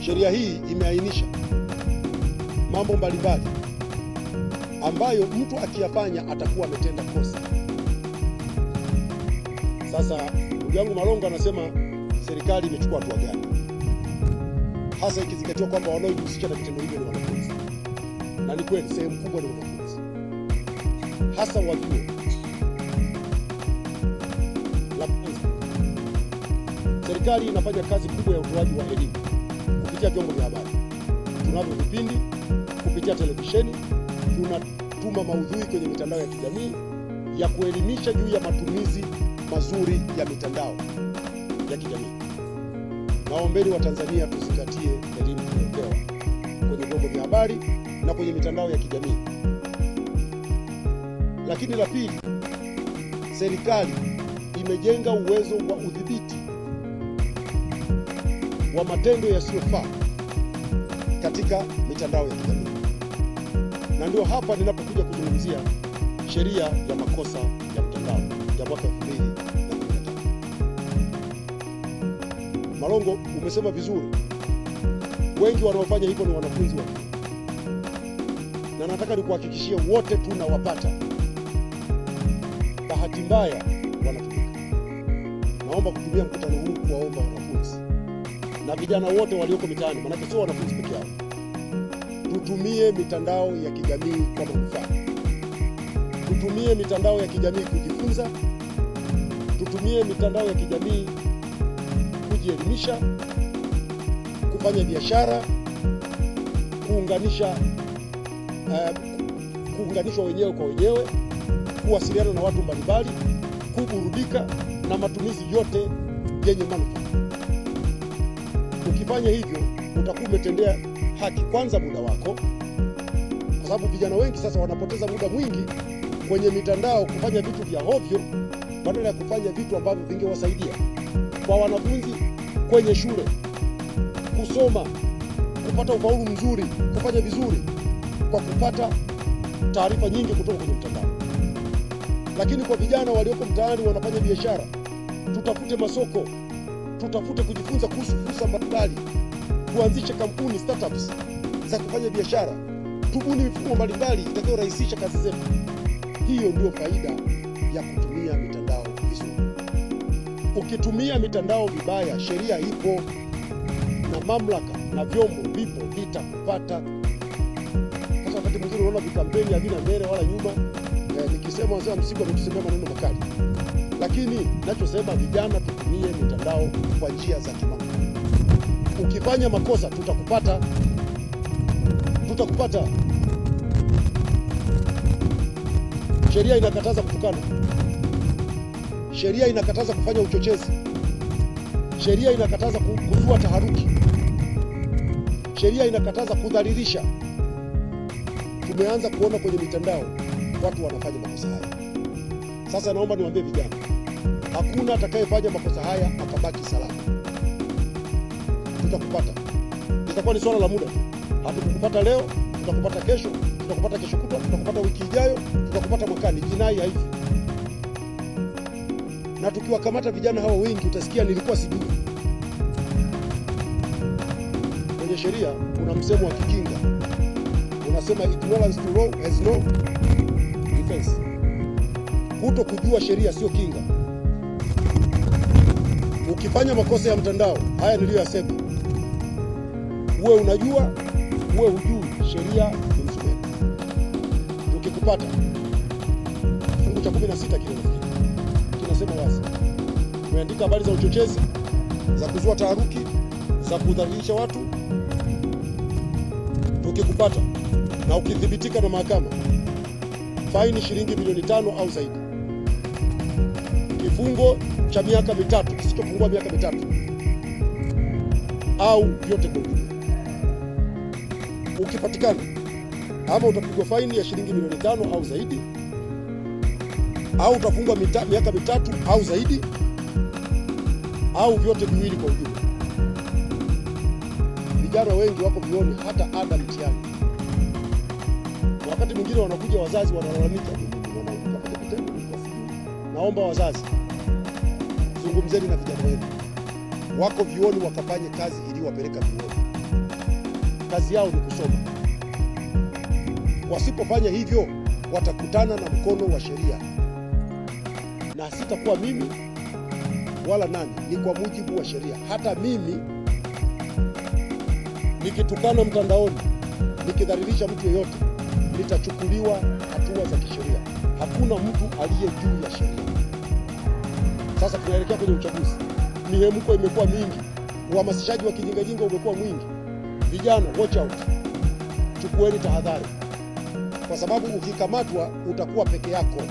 sheria hii imeainisha mambo mbalimbali ambayo mtu akiyafanya atakuwa ametenda kosa. Sasa ndugu yangu Malongo anasema serikali imechukua hatua gani, hasa ikizingatiwa kwamba wanaojihusisha na vitendo hivyo ni wanafunzi. Na ni kweli sehemu kubwa ni wanafunzi, hasa wa vyuo. La kwanza, serikali inafanya kazi kubwa ya utoaji wa elimu kupitia vyombo vya habari. Tunavyo vipindi kupitia televisheni, tunatuma maudhui kwenye mitandao ya kijamii ya kuelimisha juu ya matumizi mazuri ya mitandao ya kijamii. Naombeni wa Tanzania tuzingatie elimu tunayopewa kwenye vyombo vya habari na kwenye mitandao ya kijamii. Lakini la pili, serikali imejenga uwezo wa udhibiti wa matendo yasiyofaa katika mitandao ya kijamii. Na ndio hapa ninapokuja kuzungumzia sheria ya makosa ya mtandao ya mwaka 2015. Malongo, umesema vizuri. Wengi wanaofanya hivyo ni wanafunzi wa chuo. Na nataka nikuhakikishie wote tunawapata. Bahati mbaya wanatumika. Naomba kutumia mkutano huu kuwaomba wanafunzi na vijana wote walioko mitaani, maana sio wanafunzi pekee yao, tutumie mitandao ya kijamii kwa manufaa. Tutumie mitandao ya kijamii kujifunza, tutumie mitandao ya kijamii kujielimisha, kufanya biashara, kuunganishwa wenyewe kwa wenyewe, kuwasiliana na watu mbalimbali, kuburudika na matumizi yote yenye manufaa. Ukifanya hivyo utakuwa umetendea haki kwanza muda wako, kwa sababu vijana wengi sasa wanapoteza muda mwingi kwenye mitandao kufanya vitu vya hovyo badala ya kufanya vitu ambavyo vingewasaidia. Kwa wanafunzi kwenye shule, kusoma, kupata ufaulu mzuri, kufanya vizuri kwa kupata taarifa nyingi kutoka kwenye mtandao. Lakini kwa vijana walioko mtaani wanafanya biashara, tutafute masoko, tutafute kujifunza kuhusu fursa mbalimbali, kuanzisha kampuni startups za kufanya biashara, tubuni mifumo mbalimbali itakayorahisisha kazi zetu. Hiyo ndio faida ya kutumia mitandao vizuri. Ukitumia mitandao vibaya, sheria ipo na mamlaka na vyombo vipo vitakupata. Sasa wakati mwingine unaona vikampeni havina mbele wala nyuma. Nikisema wazee msiku ametusemea maneno makali. Lakini nachosema vijana tutumie mitandao kwa njia za kimanufaa. Ukifanya makosa tutakupata. Sheria inakataza kutukana. Sheria inakataza kufanya uchochezi. Sheria inakataza kuzua taharuki. Sheria inakataza kudhalilisha. Tumeanza kuona kwenye mitandao watu wanafanya makosa haya. Sasa naomba niwaambie vijana, hakuna atakayefanya makosa haya akabaki salama. Tutakupata. Itakuwa ni swala la muda tu. Hatukukupata leo, tutakupata kesho, tutakupata kesho kutwa, tutakupata wiki ijayo, tutakupata mwakani. Jinai haifi. Na tukiwakamata vijana hawa wengi utasikia nilikuwa sijui. Kwenye sheria kuna msemo wa kikinga. Unasema ignorance to law has no defense. Kuto kujua sheria sio kinga. Ukifanya makosa ya mtandao, haya niliyoyasema, uwe unajua, uwe hujui, sheria ni msumeno. Ukikupata, fungu cha 16 kile kinasema wazi. Umeandika habari za uchochezi, za kuzua taharuki, za kudhalilisha watu. Ukikupata na ukithibitika na mahakama, faini shilingi milioni 5 au zaidi. Kifungo cha miaka 3 kisichopungua miaka 3 au vyote kwa ujumla. Ukipatikana, ama utapigwa faini ya shilingi milioni 5 au zaidi, au utafungwa miaka 3 au zaidi, au vyote viwili kwa ujumla. Vijana wengi wako vioni hata ada mtihani. Wakati mwingine wanakuja wazazi wanalalamika, wanapata kitendo. Naomba wazazi, zungumzeni na vijana wenu. Wako vioni wakafanye kazi ili wapeleka vioni. kazi yao ni kusoma. Wasipofanya hivyo, watakutana na mkono wa sheria, na sitakuwa mimi wala nani, ni kwa mujibu wa sheria. Hata mimi nikitukana mtandaoni, nikidhalilisha mtu yeyote, nitachukuliwa hatua za kisheria. Hakuna mtu aliye juu ya sheria. Sasa tunaelekea kwenye uchaguzi. Mihemko imekuwa mingi, uhamasishaji wa kijingajinga umekuwa mwingi. Vijana, watch out, chukueni tahadhari, kwa sababu ukikamatwa utakuwa peke yako.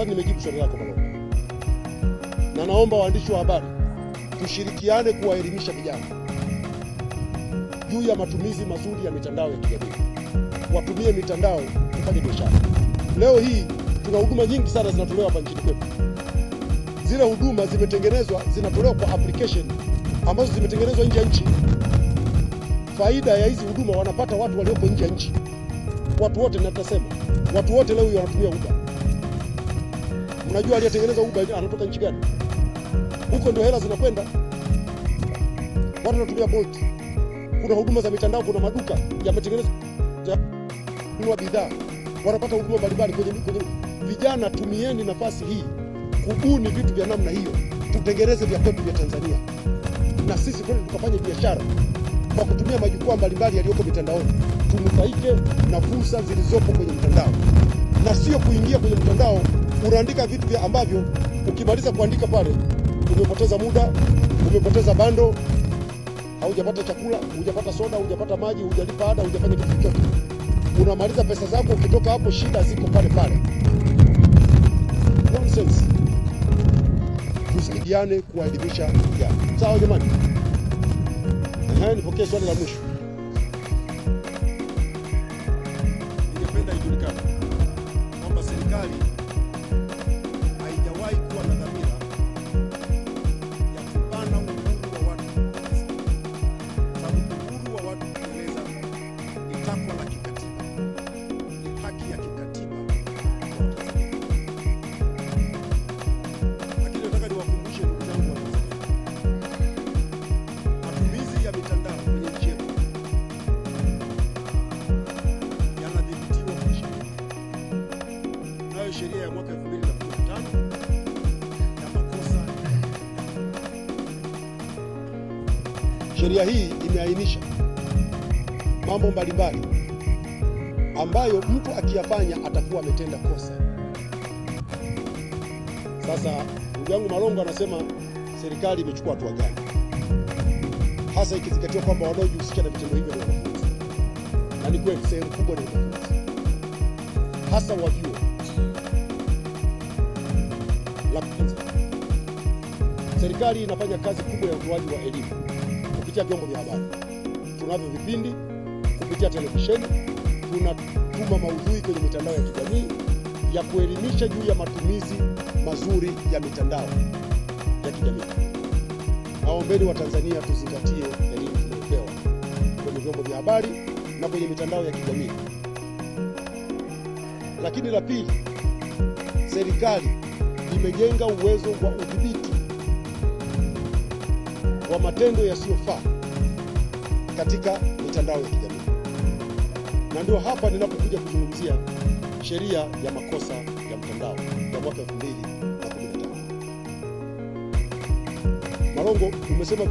Nimejibu swali lako Malongo, na naomba waandishi wa habari tushirikiane kuwaelimisha vijana juu ya matumizi mazuri ya mitandao ya kijamii. Watumie mitandao kufanya biashara. Leo hii tuna huduma nyingi sana zinatolewa hapa nchini kwetu. Zile huduma zimetengenezwa, zinatolewa kwa application ambazo zimetengenezwa nje ya nchi. Faida ya hizi huduma wanapata watu walioko nje ya nchi. Watu wote, natasema watu wote leo wanatumia Uber. Unajua aliyetengeneza Uber anatoka nchi gani? Huko ndio hela zinakwenda. Watu wanatumia Bolt. Kuna huduma za mitandao, kuna maduka yametengenezwa kununua bidhaa, wanapata huduma mbalimbali kwenye. Vijana, tumieni nafasi hii kubuni vitu vya namna hiyo, tutengeneze vya kwetu vya Tanzania, na sisi kwenda tukafanye biashara kwa kutumia majukwaa mbalimbali yaliyoko mitandaoni. Tunufaike na fursa zilizopo kwenye mtandao, na sio kuingia kwenye mtandao unaandika vitu vya ambavyo ukimaliza kuandika pale umepoteza muda, umepoteza bando, haujapata chakula, hujapata soda, hujapata maji, hujalipa ada, hujafanya kitu chochote. Unamaliza pesa zako, ukitoka hapo shida ziko pale pale. Nonsense. Tusaidiane kuwaelimisha vijana. Sawa jamani? Nipokee swali la mwisho. Ningependa ijulikane kwamba serikali haijawahi kuwa na dhamira ya kubana uhuru wa watu, sababu uhuru wa watu kueleza ni takwa la kikatiba, ni haki ya kikatiba kwa Tanzania. Lakini nataka niwakumbushe ndugu zangu wa Tanzania, matumizi ya mitandao kwenye nchi yetu yanadhibitiwa kwa sheria. Nayo sheria ya mwaka 2015 ya makosa. Sheria hii imeainisha mambo mbalimbali ambayo mtu akiyafanya atakuwa ametenda kosa. Sasa ndugu yangu Malongo anasema serikali imechukua hatua gani, hasa ikizingatiwa kwamba wanaojihusisha na vitendo hivyo ni wanafunzi. Na ni kweli sehemu kubwa ni wanafunzi, hasa wa vyuo. La kwanza, serikali inafanya kazi kubwa ya utoaji wa elimu kupitia vyombo vya habari. Tunavyo vipindi kupitia televisheni, tunatuma maudhui kwenye mitandao ya kijamii ya kuelimisha juu ya matumizi mazuri ya mitandao ya kijamii. Naombeni wa Tanzania tuzingatie elimu tunayopewa kwenye vyombo vya habari na kwenye mitandao ya kijamii. Lakini la pili, serikali imejenga uwezo wa udhibiti wa matendo yasiyofaa katika mitandao ya kijamii. Na ndio hapa ninapokuja kuzungumzia sheria ya makosa ya mtandao ya mwaka 2015. Malongo, umesema